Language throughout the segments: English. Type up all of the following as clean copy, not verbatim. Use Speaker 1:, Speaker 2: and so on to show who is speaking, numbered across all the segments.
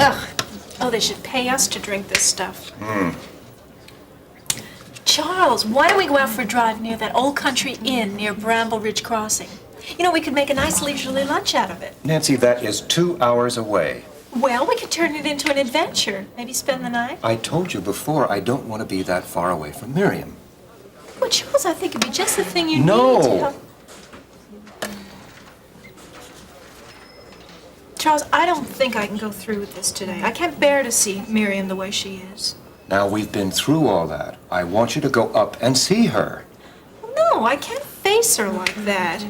Speaker 1: Ugh. Oh, they should pay us to drink this stuff. Charles, why don't we go out for a drive near that old country inn near Bramble Ridge Crossing? You know, we could make a nice leisurely lunch out of it.
Speaker 2: Nancy, that is 2 hours away.
Speaker 1: Well, we could turn it into an adventure. Maybe spend the night.
Speaker 2: I told you before, I don't want to be that far away from Miriam.
Speaker 1: Well, Charles, I think it'd be just the thing you
Speaker 2: No.
Speaker 1: need to help. Charles, I don't think I can go through with this today. I can't bear to see Miriam the way she is.
Speaker 2: Now, we've been through all that. I want you to go up and see her.
Speaker 1: No, I can't face her like that.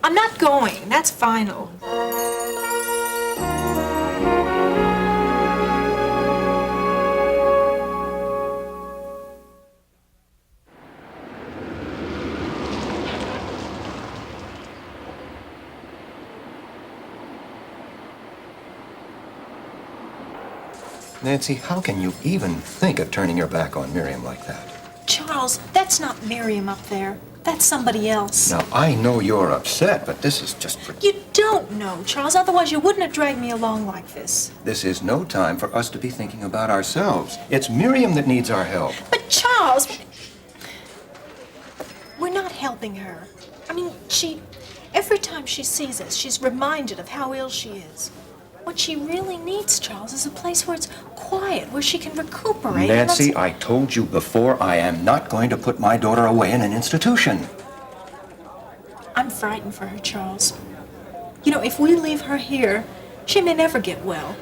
Speaker 1: I'm not going. That's final.
Speaker 2: Nancy, how can you even think of turning your back on Miriam like that?
Speaker 1: Charles, that's not Miriam up there. That's somebody else.
Speaker 2: Now, I know you're upset, but this is just...
Speaker 1: You don't know, Charles. Otherwise, you wouldn't have dragged me along like this.
Speaker 2: This is no time for us to be thinking about ourselves. It's Miriam that needs our help.
Speaker 1: But, Charles, we're not helping her. I mean, every time she sees us, she's reminded of how ill she is. What she really needs, Charles, is a place where it's quiet, where she can recuperate.
Speaker 2: Nancy, I told you before, I am not going to put my daughter away in an institution.
Speaker 1: I'm frightened for her, Charles. You know, if we leave her here, she may never get well.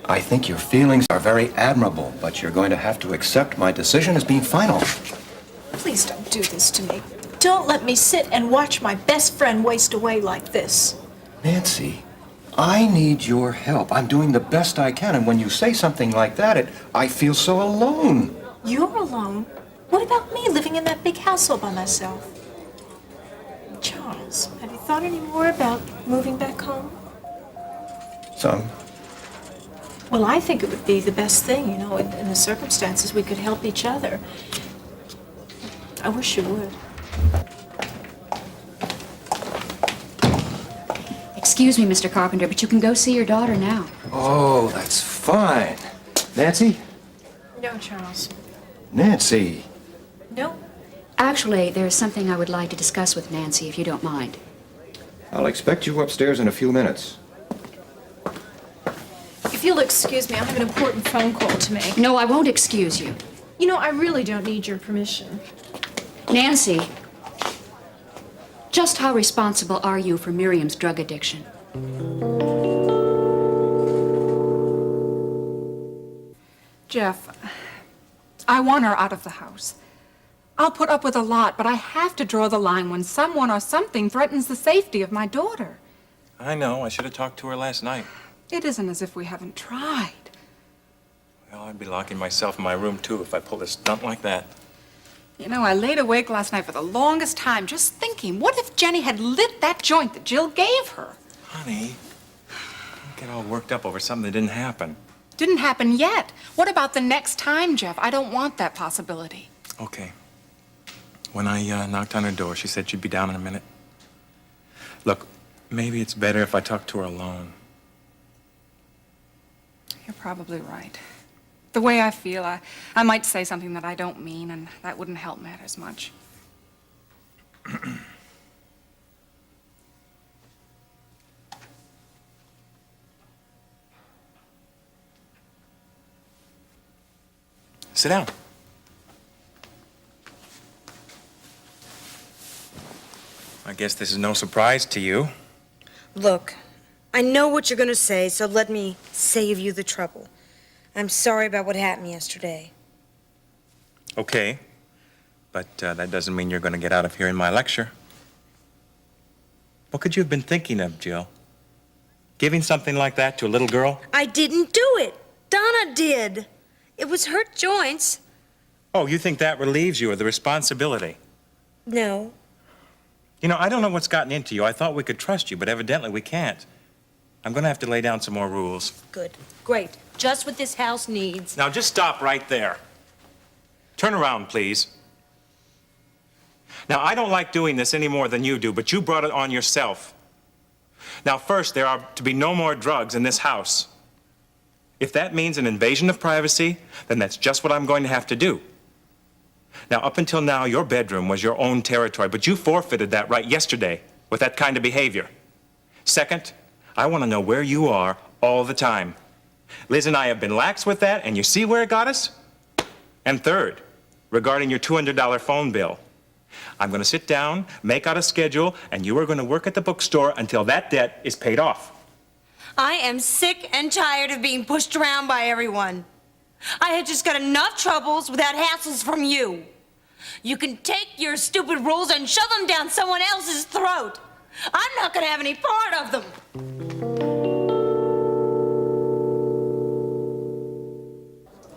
Speaker 2: I think your feelings are very admirable, but you're going to have to accept my decision as being final.
Speaker 1: Please don't do this to me. Don't let me sit and watch my best friend waste away like this.
Speaker 2: Nancy, I need your help. I'm doing the best I can, and when you say something like that, I feel so alone.
Speaker 1: You're alone? What about me living in that big house all by myself? Charles, have you thought any more about moving back home?
Speaker 2: Some.
Speaker 1: Well, I think it would be the best thing, you know, in the circumstances. We could help each other. I wish you would.
Speaker 3: Excuse me, Mr. Carpenter, but you can go see your daughter now.
Speaker 2: Oh, that's fine. Nancy?
Speaker 1: No, Charles.
Speaker 2: Nancy.
Speaker 1: No.
Speaker 3: Actually, there's something I would like to discuss with Nancy, if you don't mind.
Speaker 2: I'll expect you upstairs in a few minutes.
Speaker 1: If you'll excuse me, I have an important phone call to make.
Speaker 3: No, I won't excuse you.
Speaker 1: You know, I really don't need your permission.
Speaker 3: Nancy, just how responsible are you for Miriam's drug addiction?
Speaker 4: Jeff, I want her out of the house. I'll put up with a lot, but I have to draw the line when someone or something threatens the safety of my daughter.
Speaker 5: I know. I should have talked to her last night.
Speaker 4: It isn't as if we haven't tried.
Speaker 5: Well, I'd be locking myself in my room, too, if I pulled a stunt like that.
Speaker 4: You know, I laid awake last night for the longest time just thinking, what if Jenny had lit that joint that Jill gave her?
Speaker 5: Honey, don't get all worked up over something that didn't happen.
Speaker 4: Didn't happen yet. What about the next time, Jeff? I don't want that possibility.
Speaker 5: Okay. When I knocked on her door, she said she'd be down in a minute. Look, maybe it's better if I talk to her alone.
Speaker 4: You're probably right. The way I feel, I might say something that I don't mean, and that wouldn't help matters much.
Speaker 5: Sit down. I guess this is no surprise to you.
Speaker 6: Look, I know what you're going to say, so let me save you the trouble. I'm sorry about what happened yesterday.
Speaker 5: Okay. But that doesn't mean you're going to get out of hearing my lecture. What could you have been thinking of, Jill? Giving something like that to a little girl?
Speaker 6: I didn't do it. Donna did. It was hurt joints.
Speaker 5: Oh, you think that relieves you of the responsibility?
Speaker 6: No.
Speaker 5: You know, I don't know what's gotten into you. I thought we could trust you, but evidently we can't. I'm going to have to lay down some more rules.
Speaker 6: Good. Great. Just what this house needs.
Speaker 5: Now, just stop right there. Turn around, please. Now, I don't like doing this any more than you do, but you brought it on yourself. Now, first, there are to be no more drugs in this house. If that means an invasion of privacy, then that's just what I'm going to have to do. Now, up until now, your bedroom was your own territory, but you forfeited that right yesterday with that kind of behavior. Second, I want to know where you are all the time. Liz and I have been lax with that, and you see where it got us? And third, regarding your $200 phone bill, I'm going to sit down, make out a schedule, and you are going to work at the bookstore until that debt is paid off.
Speaker 6: I am sick and tired of being pushed around by everyone. I had just got enough troubles without hassles from you. You can take your stupid rules and shove them down someone else's throat. I'm not going to have any part of them.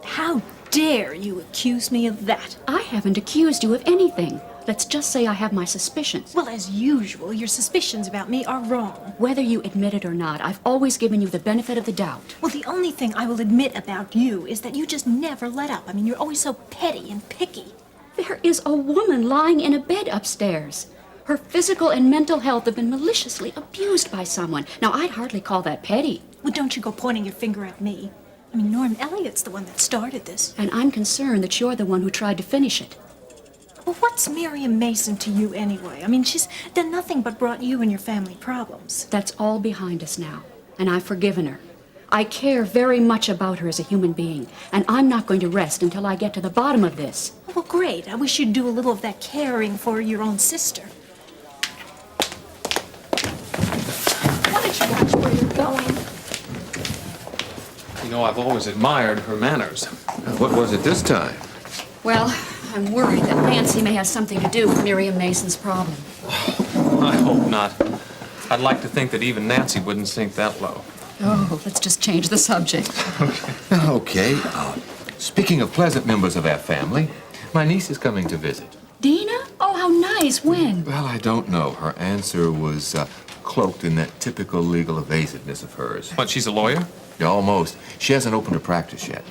Speaker 1: How dare you accuse me of that?
Speaker 3: I haven't accused you of anything. Let's just say I have my suspicions.
Speaker 1: Well, as usual, your suspicions about me are wrong.
Speaker 3: Whether you admit it or not, I've always given you the benefit of the doubt.
Speaker 1: Well, the only thing I will admit about you is that you just never let up. I mean, you're always so petty and picky.
Speaker 3: There is a woman lying in a bed upstairs. Her physical and mental health have been maliciously abused by someone. Now, I'd hardly call that petty.
Speaker 1: Well, don't you go pointing your finger at me. I mean, Norm Elliott's the one that started this.
Speaker 3: And I'm concerned that you're the one who tried to finish it.
Speaker 1: Well, what's Miriam Mason to you anyway? I mean, she's done nothing but brought you and your family problems.
Speaker 3: That's all behind us now, and I've forgiven her. I care very much about her as a human being, and I'm not going to rest until I get to the bottom of this.
Speaker 1: Well, great. I wish you'd do a little of that caring for your own sister. Why don't you watch where you're going?
Speaker 7: You know, I've always admired her manners.
Speaker 2: What was it this time?
Speaker 3: Well, I'm worried that Nancy may have something to do with Miriam Mason's problem.
Speaker 7: I hope not. I'd like to think that even Nancy wouldn't sink that low.
Speaker 3: Oh, let's just change the subject.
Speaker 2: Okay. Speaking of pleasant members of our family, my niece is coming to visit.
Speaker 3: Dina? Oh, how nice. When?
Speaker 2: Well, I don't know. Her answer was cloaked in that typical legal evasiveness of hers.
Speaker 7: What, she's a lawyer?
Speaker 2: Yeah, almost. She hasn't opened a practice yet.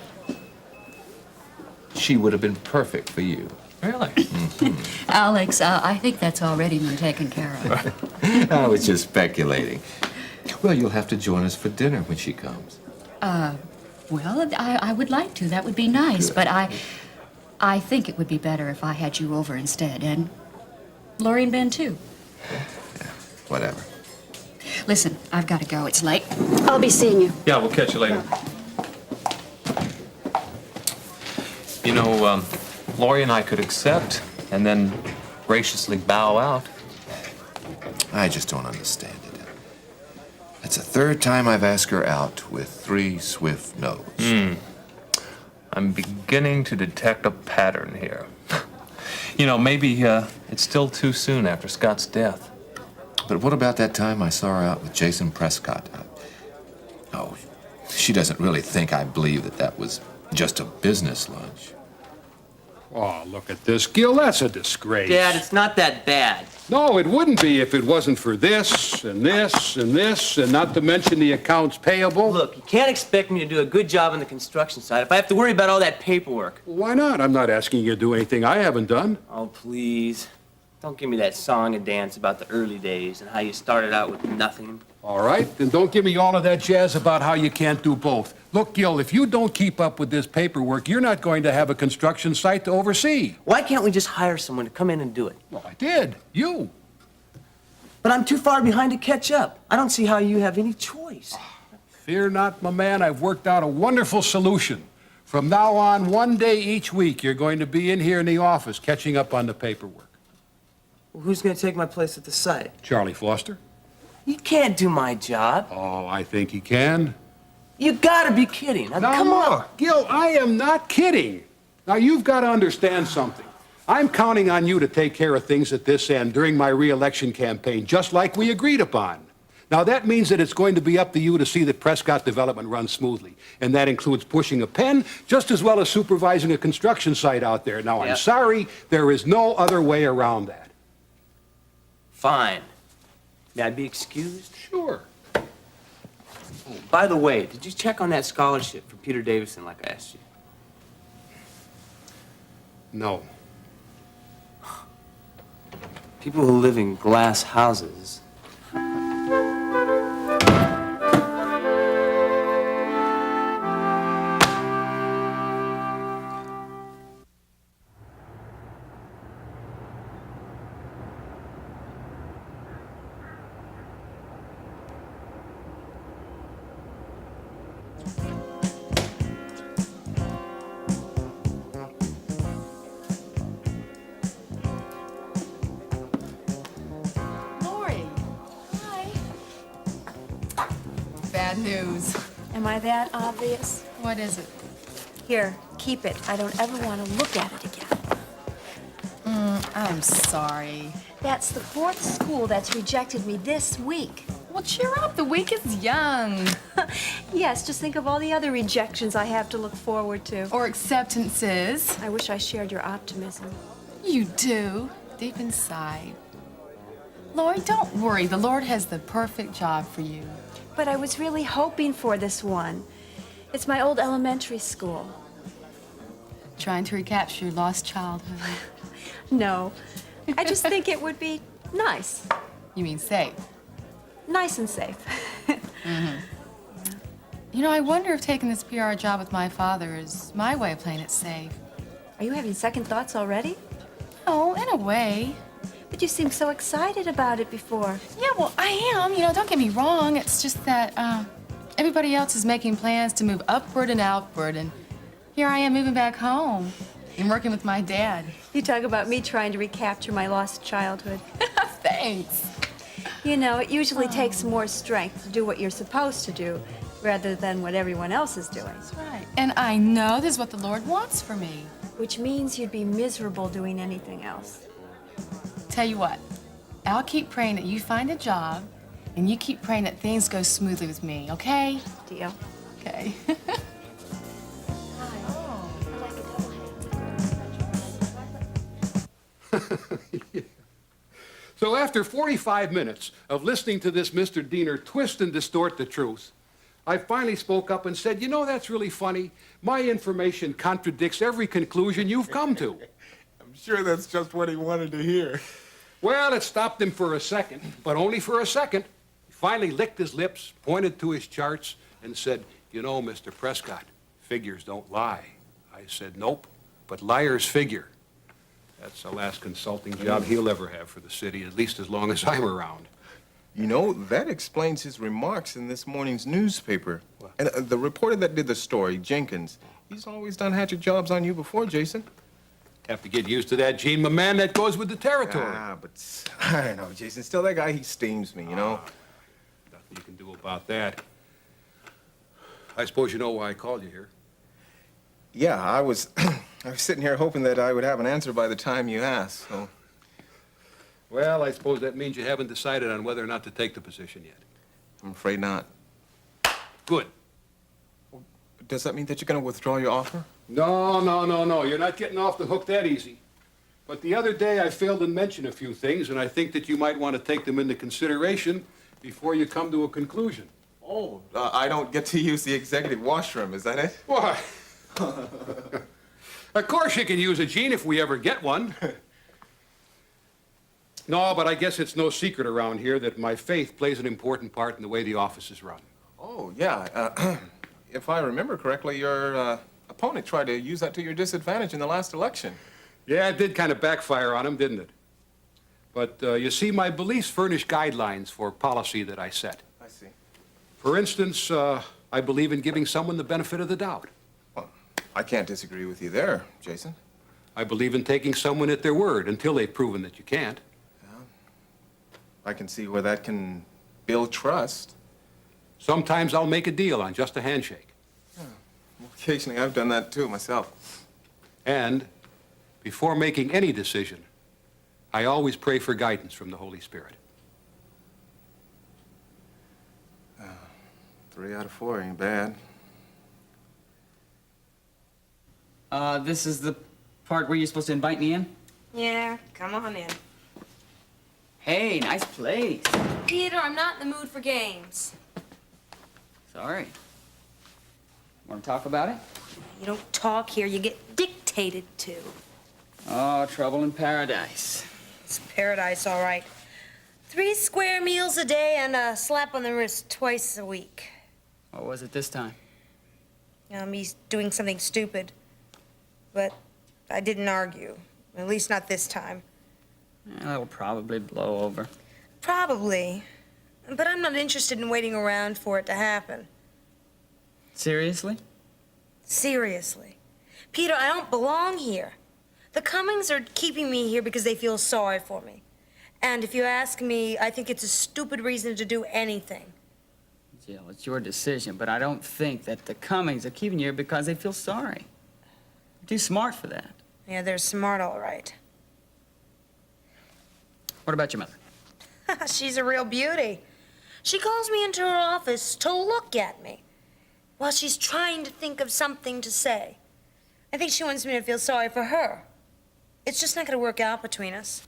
Speaker 2: She would have been perfect for you.
Speaker 7: Really?
Speaker 3: Alex, I think that's already been taken care of.
Speaker 2: I was just speculating. Well, you'll have to join us for dinner when she comes.
Speaker 3: Well, I would like to. That would be nice.
Speaker 2: Good.
Speaker 3: But I think it would be better if I had you over instead. And Lori and Ben, too.
Speaker 2: Yeah, whatever.
Speaker 3: Listen, I've got to go. It's late. I'll be seeing you.
Speaker 7: Yeah, we'll catch you later. You know, Lori and I could accept and then graciously bow out.
Speaker 2: I just don't understand it. It's the third time I've asked her out with 3 swift no's.
Speaker 7: I'm beginning to detect a pattern here. You know, maybe it's still too soon after Scott's death.
Speaker 2: But what about that time I saw her out with Jason Prescott? Oh, she doesn't really think I believe that that was just a business lunch.
Speaker 8: Oh, look at this, Gil. That's a disgrace.
Speaker 9: Dad, it's not that bad.
Speaker 8: No, it wouldn't be if it wasn't for this and this and this, and not to mention the accounts payable.
Speaker 9: Look, you can't expect me to do a good job on the construction side if I have to worry about all that paperwork.
Speaker 8: Why not? I'm not asking you to do anything I haven't done.
Speaker 9: Oh, please. Don't give me that song and dance about the early days and how you started out with nothing.
Speaker 8: All right, then don't give me all of that jazz about how you can't do both. Look, Gil, if you don't keep up with this paperwork, you're not going to have a construction site to oversee.
Speaker 9: Why can't we just hire someone to come in and do it?
Speaker 8: Well, I did. You.
Speaker 9: But I'm too far behind to catch up. I don't see how you have any choice.
Speaker 8: Fear not, my man. I've worked out a wonderful solution. From now on, one day each week, you're going to be in here in the office catching up on the paperwork.
Speaker 9: Well, who's going to take my place at the site?
Speaker 8: Charlie Foster?
Speaker 9: You can't do my job.
Speaker 8: Oh, I think he can.
Speaker 9: You gotta be kidding. Now,
Speaker 8: Now,
Speaker 9: come on.
Speaker 8: look, Gil, I am not kidding. Now, you've got to understand something. I'm counting on you to take care of things at this end during my re-election campaign, just like we agreed upon. Now, that means that it's going to be up to you to see that Prescott development runs smoothly. And that includes pushing a pen just as well as supervising a construction site out there. Now, I'm
Speaker 9: Yep.
Speaker 8: sorry, there is no other way around that.
Speaker 9: Fine. May I be excused?
Speaker 8: Sure.
Speaker 9: Oh, by the way, did you check on that scholarship for Peter Davison like I asked you?
Speaker 8: No.
Speaker 9: People who live in glass houses.
Speaker 10: bad news.
Speaker 11: Am I that obvious?
Speaker 10: What is it?
Speaker 11: Here, keep it. I don't ever want to look at it again.
Speaker 10: I'm sorry.
Speaker 11: That's the 4th school that's rejected me this week.
Speaker 10: Well, cheer up. The week is young.
Speaker 11: Yes, just think of all the other rejections I have to look forward to.
Speaker 10: Or acceptances.
Speaker 11: I wish I shared your optimism.
Speaker 10: You do, deep inside. Lori, don't worry. The Lord has the perfect job for you.
Speaker 11: But I was really hoping for this one. It's my old elementary school.
Speaker 10: Trying to recapture your lost childhood.
Speaker 11: No, I just think it would be nice.
Speaker 10: You mean safe?
Speaker 11: Nice and safe.
Speaker 10: You know, I wonder if taking this PR job with my father is my way of playing it safe.
Speaker 11: Are you having second thoughts already?
Speaker 10: Oh, in a way.
Speaker 11: But you seemed so excited about it before.
Speaker 10: Yeah, well, I am. You know, don't get me wrong. It's just that everybody else is making plans to move upward and outward, and here I am moving back home and working with my dad.
Speaker 11: You talk about me trying to recapture my lost childhood.
Speaker 10: Thanks.
Speaker 11: You know, it usually takes more strength to do what you're supposed to do rather than what everyone else is doing.
Speaker 10: That's right. And I know this is what the Lord wants for me.
Speaker 11: Which means you'd be miserable doing anything else.
Speaker 10: Tell you what, I'll keep praying that you find a job, and you keep praying that things go smoothly with me, okay?
Speaker 11: Deal.
Speaker 10: Okay.
Speaker 8: So after 45 minutes of listening to this Mr. Diener twist and distort the truth, I finally spoke up and said, you know, that's really funny. My information contradicts every conclusion you've come to.
Speaker 12: I'm sure that's just what he wanted to hear.
Speaker 8: Well, it stopped him for a second, but only for a second. He finally licked his lips, pointed to his charts, and said, you know, Mr. Prescott, figures don't lie. I said, nope, but liars figure. That's the last consulting job he'll ever have for the city, at least as long as I'm around.
Speaker 12: You know, that explains his remarks in this morning's newspaper.
Speaker 8: What?
Speaker 12: And the reporter that did the story, Jenkins, he's always done hatchet jobs on you before, Jason.
Speaker 8: Have to get used to that, Gene, my man. That goes with the territory.
Speaker 12: Ah, but I don't know, Jason. Still, that guy, he steams me, you know?
Speaker 8: Nothing you can do about that. I suppose you know why I called you here.
Speaker 12: Yeah, I was sitting here hoping that I would have an answer by the time you asked, so...
Speaker 8: Well, I suppose that means you haven't decided on whether or not to take the position yet.
Speaker 12: I'm afraid not.
Speaker 8: Good.
Speaker 12: Does that mean that you're going to withdraw your offer?
Speaker 8: No. You're not getting off the hook that easy. But the other day I failed to mention a few things, and I think that you might want to take them into consideration before you come to a conclusion.
Speaker 12: Oh, I don't get to use the executive washroom, is that it?
Speaker 8: Why? Of course you can use a Gene if we ever get one. No, but I guess it's no secret around here that my faith plays an important part in the way the office is run.
Speaker 12: Oh, yeah. If I remember correctly, your opponent tried to use that to your disadvantage in the last election.
Speaker 8: Yeah, it did kind of backfire on him, didn't it? But you see, my beliefs furnish guidelines for policy that I set.
Speaker 12: I see.
Speaker 8: For instance, I believe in giving someone the benefit of the doubt.
Speaker 12: Well, I can't disagree with you there, Jason.
Speaker 8: I believe in taking someone at their word until they've proven that you can't.
Speaker 12: I can see where that can build trust.
Speaker 8: Sometimes I'll make a deal on just a handshake.
Speaker 12: Yeah. Occasionally, I've done that too myself.
Speaker 8: And before making any decision, I always pray for guidance from the Holy Spirit.
Speaker 12: 3 out of 4 ain't bad.
Speaker 13: This is the part where you're supposed to invite me in?
Speaker 6: Yeah, come on in.
Speaker 13: Hey, nice place.
Speaker 6: Peter, I'm not in the mood for games.
Speaker 13: Sorry. Want to talk about it?
Speaker 6: You don't talk here, you get dictated to.
Speaker 13: Oh, trouble in paradise.
Speaker 6: It's paradise, all right. 3 square meals a day and a slap on the wrist twice a week.
Speaker 13: What was it this time?
Speaker 6: He's doing something stupid. But I didn't argue. At least not this time.
Speaker 13: That'll probably blow over.
Speaker 6: Probably. But I'm not interested in waiting around for it to happen.
Speaker 13: Seriously?
Speaker 6: Seriously. Peter, I don't belong here. The Cummings are keeping me here because they feel sorry for me. And if you ask me, I think it's a stupid reason to do anything.
Speaker 13: Jill, it's your decision, but I don't think that the Cummings are keeping you here because they feel sorry. You're too smart for that.
Speaker 6: Yeah, they're smart, all right.
Speaker 13: What about your mother?
Speaker 6: She's a real beauty. She calls me into her office to look at me while she's trying to think of something to say. I think she wants me to feel sorry for her. It's just not going to work out between us.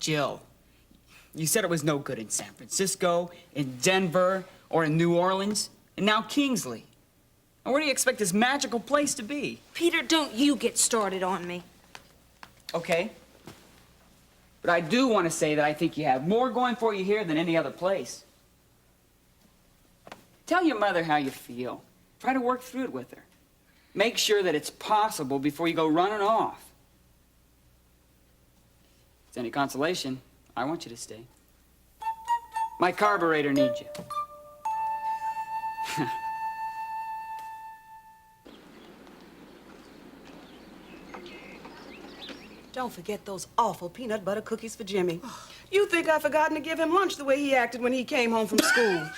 Speaker 13: Jill, you said it was no good in San Francisco, in Denver, or in New Orleans, and now Kingsley. And where do you expect this magical place to be?
Speaker 6: Peter, don't you get started on me.
Speaker 13: Okay. But I do want to say that I think you have more going for you here than any other place. Tell your mother how you feel. Try to work through it with her. Make sure that it's possible before you go running off. If it's any consolation, I want you to stay. My carburetor needs you.
Speaker 14: Don't forget those awful peanut butter cookies for Jimmy. You think I've forgotten to give him lunch the way he acted when he came home from school?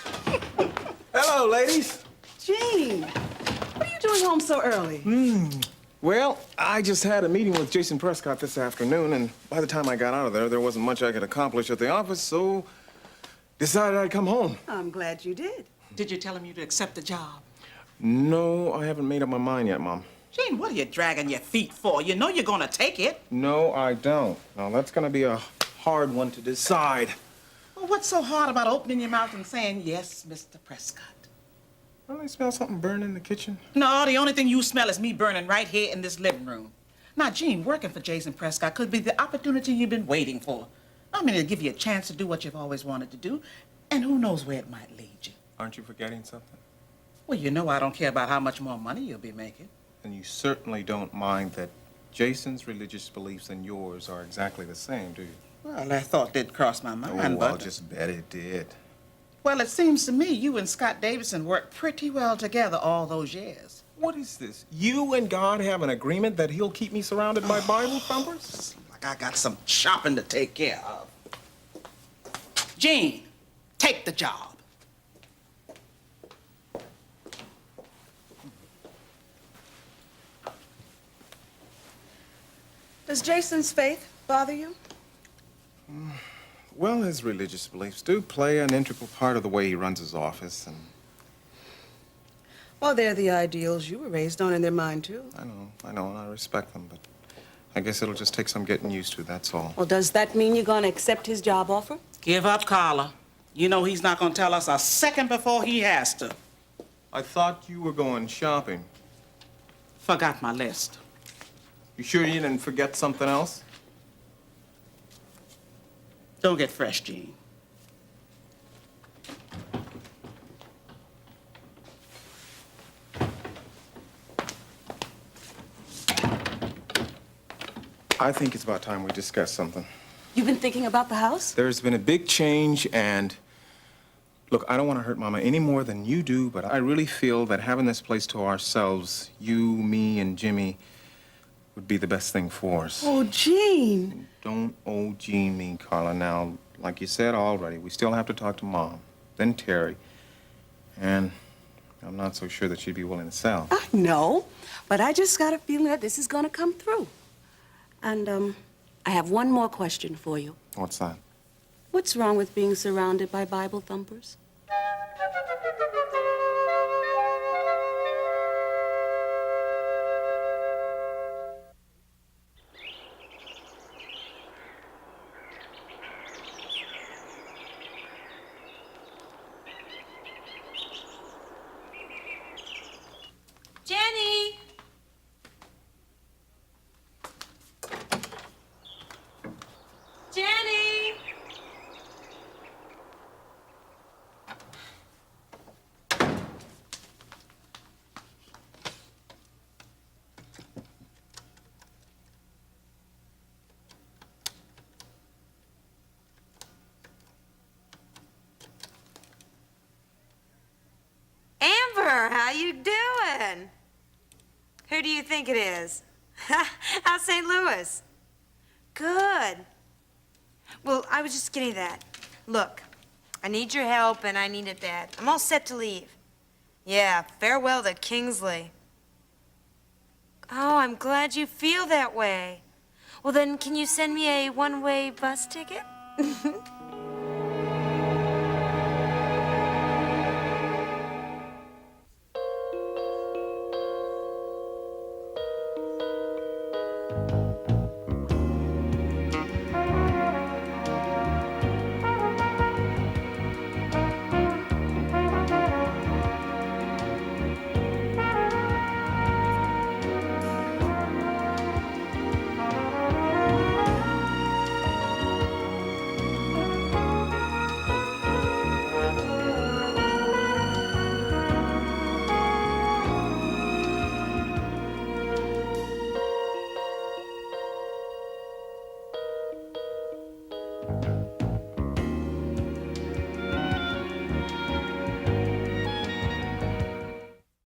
Speaker 12: Hello, ladies.
Speaker 14: Gene, what are you doing home so early?
Speaker 12: Well, I just had a meeting with Jason Prescott this afternoon, and by the time I got out of there, there wasn't much I could accomplish at the office, so decided I'd come home.
Speaker 14: I'm glad you did.
Speaker 15: Did you tell him you'd accept the job?
Speaker 12: No, I haven't made up my mind yet, Mom.
Speaker 15: Gene, what are you dragging your feet for? You know you're gonna take it.
Speaker 12: No, I don't. Now, that's gonna be a hard one to decide.
Speaker 15: Well, what's so hard about opening your mouth and saying, yes, Mr. Prescott?
Speaker 12: Well, I smell something burning in the kitchen.
Speaker 15: No, the only thing you smell is me burning right here in this living room. Now, Gene, working for Jason Prescott could be the opportunity you've been waiting for. I mean, it'll give you a chance to do what you've always wanted to do, and who knows where it might lead you.
Speaker 12: Aren't you forgetting something?
Speaker 15: Well, you know I don't care about how much more money you'll be making.
Speaker 12: And you certainly don't mind that Jason's religious beliefs and yours are exactly the same, do you?
Speaker 15: Well, that thought did cross my mind,
Speaker 12: Oh,
Speaker 15: but...
Speaker 12: I'll just bet it did.
Speaker 15: Well, it seems to me you and Scott Davidson worked pretty well together all those years.
Speaker 12: What is this? You and God have an agreement that he'll keep me surrounded by Bible thumpers?
Speaker 15: Like I got some shopping to take care of. Gene, take the job.
Speaker 14: Does Jason's faith bother you?
Speaker 12: Well, his religious beliefs do play an integral part of the way he runs his office, and...
Speaker 14: Well, they're the ideals you were raised on, and they're mine, too.
Speaker 12: I know, and I respect them, but I guess it'll just take some getting used to, that's all.
Speaker 14: Well, does that mean you're going to accept his job offer?
Speaker 15: Give up, Carla. You know he's not going to tell us a second before he has to.
Speaker 12: I thought you were going shopping.
Speaker 15: Forgot my list.
Speaker 12: You sure you didn't forget something else?
Speaker 15: Don't get fresh, Gene.
Speaker 12: I think it's about time we discuss something.
Speaker 14: You've been thinking about the house?
Speaker 12: There's been a big change, and look, I don't want to hurt Mama any more than you do, but I really feel that having this place to ourselves, you, me, and Jimmy, would be the best thing for us.
Speaker 14: Oh, Gene.
Speaker 12: Don't oh Gene me, Carla. Now, like you said already, we still have to talk to Mom, then Terry, and I'm not so sure that she'd be willing to sell.
Speaker 14: I know, but I just got a feeling that this is going to come through. And, I have one more question for you.
Speaker 12: What's that?
Speaker 14: What's wrong with being surrounded by Bible thumpers?
Speaker 6: Jenny! Jenny! Amber, how you doing? Who do you think it is? How's St. Louis? Good. Well, I was just getting that. Look, I need your help, and I need it bad. I'm all set to leave. Yeah, farewell to Kingsley. Oh, I'm glad you feel that way. Well, then, can you send me a one-way bus ticket?